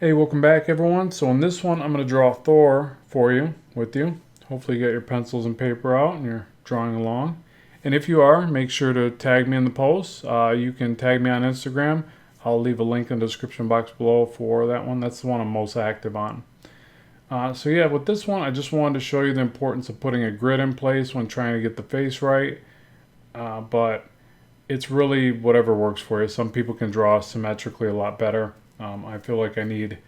Hey, welcome back everyone. So in this one, I'm going to draw Thor for you, with you. Hopefully you got your pencils and paper out and you're drawing along. And if you are, make sure to tag me in the post. You can tag me on Instagram. I'll leave a link in the description box below for that one. That's the one I'm most active on. So yeah, with this one, I just wanted to show you the importance of putting a grid in place when trying to get the face right. But it's really whatever works for you. Some people can draw symmetrically a lot better. I feel like I need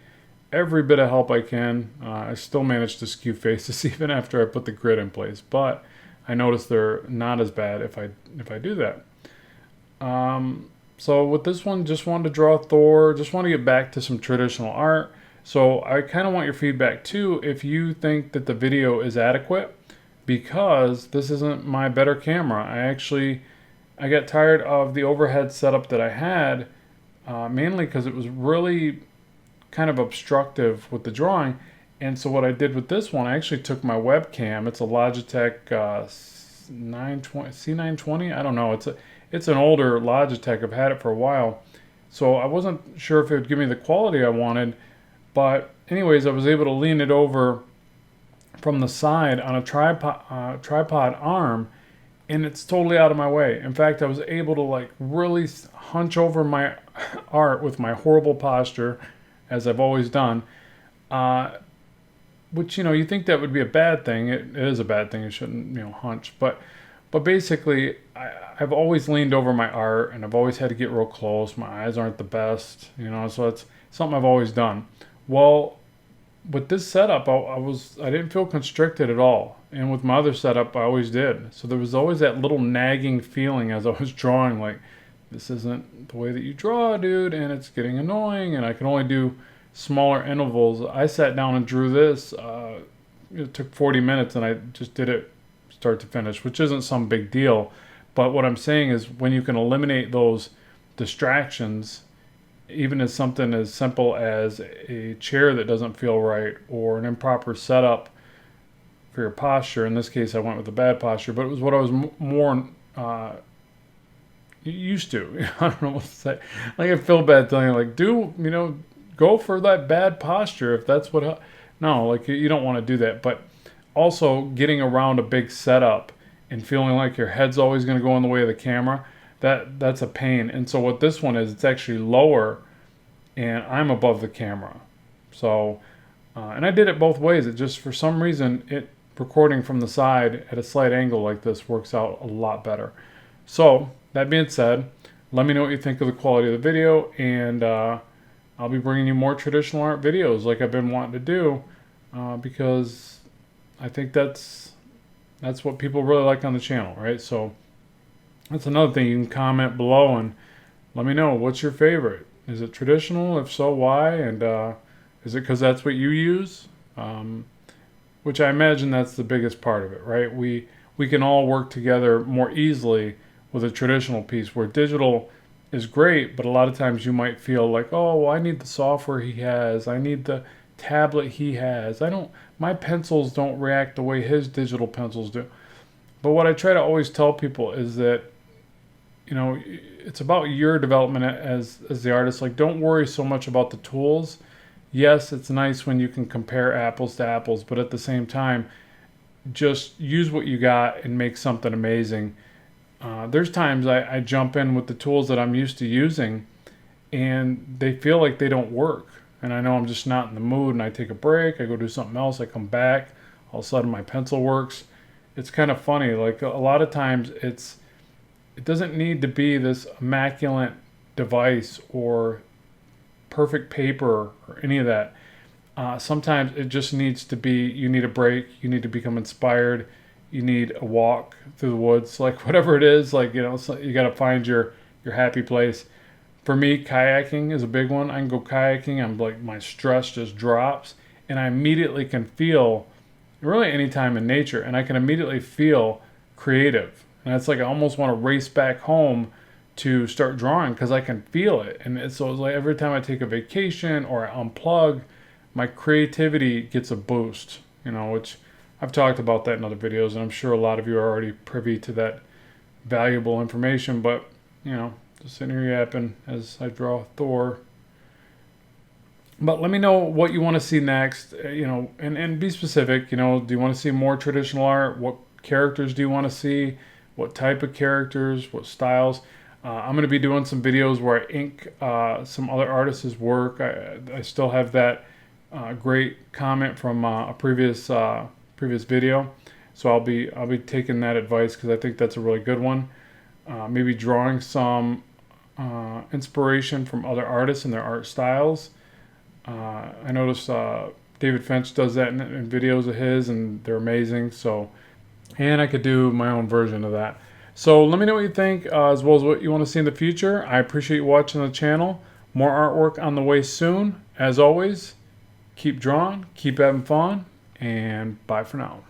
every bit of help I can. I still manage to skew faces even after I put the grid in place, but I notice they're not as bad if I do that. So with this one, just wanted to draw Thor. Just want to get back to some traditional art. So I kind of want your feedback too if you think that the video is adequate, because this isn't my better camera. I got tired of the overhead setup that I had, mainly because it was really kind of obstructive with the drawing. And so what I did with this one, I actually took my webcam. It's a Logitech 920 C920. I don't know. It's an older Logitech. I've had it for a while, so I wasn't sure if it would give me the quality I wanted. But anyways, I was able to lean it over from the side on a tripod arm, and it's totally out of my way. In fact, I was able to like really hunch over my art with my horrible posture, as I've always done. Which, you think that would be a bad thing. It is a bad thing. You shouldn't, hunch. But basically, I've always leaned over my art, and I've always had to get real close. My eyes aren't the best, so it's something I've always done. Well, with this setup, I didn't feel constricted at all, and with my other setup, I always did. So there was always that little nagging feeling as I was drawing, like, this isn't the way that you draw, dude, and it's getting annoying, and I can only do smaller intervals. I sat down and drew this. It took 40 minutes, and I just did it start to finish, which isn't some big deal. But what I'm saying is, when you can eliminate those distractions, even as something as simple as a chair that doesn't feel right or an improper setup for your posture. In this case, I went with a bad posture, but it was what I was more used to. I don't know what to say. Like, I feel bad telling you, like, go for that bad posture if that's what. No, like, you don't want to do that. But also, getting around a big setup and feeling like your head's always going to go in the way of the camera, that's a pain. And so what this one is, it's actually lower, and I'm above the camera. So, and I did it both ways. It just, for some reason, recording from the side at a slight angle like this works out a lot better. So that being said, let me know what you think of the quality of the video, and I'll be bringing you more traditional art videos like I've been wanting to do, because I think that's what people really like on the channel, right? So that's another thing. You can comment below and let me know, what's your favorite? Is it traditional? If so, why? And is it because that's what you use? Which I imagine that's the biggest part of it, right? We can all work together more easily with a traditional piece, where digital is great, but a lot of times you might feel like, oh, well, I need the software he has. I need the tablet he has. My pencils don't react the way his digital pencils do. But what I try to always tell people is that, it's about your development as the artist. Like, don't worry so much about the tools. Yes, it's nice when you can compare apples to apples, but at the same time, just use what you got and make something amazing. There's times I jump in with the tools that I'm used to using, and they feel like they don't work. And I know I'm just not in the mood, and I take a break, I go do something else, I come back, all of a sudden my pencil works. It's kind of funny. Like, a lot of times it doesn't need to be this immaculate device or perfect paper or any of that. Sometimes it just needs to be, you need a break, you need to become inspired, you need a walk through the woods, like whatever it is, like, so you got to find your happy place. For me, kayaking is a big one. I can go kayaking, I'm like, my stress just drops, and I immediately can feel, really anytime in nature, and I can immediately feel creative. And it's like I almost want to race back home to start drawing because I can feel it. And so it's like every time I take a vacation or I unplug, my creativity gets a boost, which I've talked about that in other videos, and I'm sure a lot of you are already privy to that valuable information. But, just sitting here yapping as I draw Thor. But let me know what you want to see next, and be specific. Do you want to see more traditional art? What characters do you want to see? What type of characters? What styles? I'm going to be doing some videos where I ink some other artists' work. I still have that great comment from a previous video, so I'll be taking that advice because I think that's a really good one. Maybe drawing some inspiration from other artists and their art styles. I noticed David Finch does that in videos of his, and they're amazing. So, and I could do my own version of that. So let me know what you think, as well as what you want to see in the future. I appreciate you watching the channel. More artwork on the way soon. As always, keep drawing, keep having fun, and bye for now.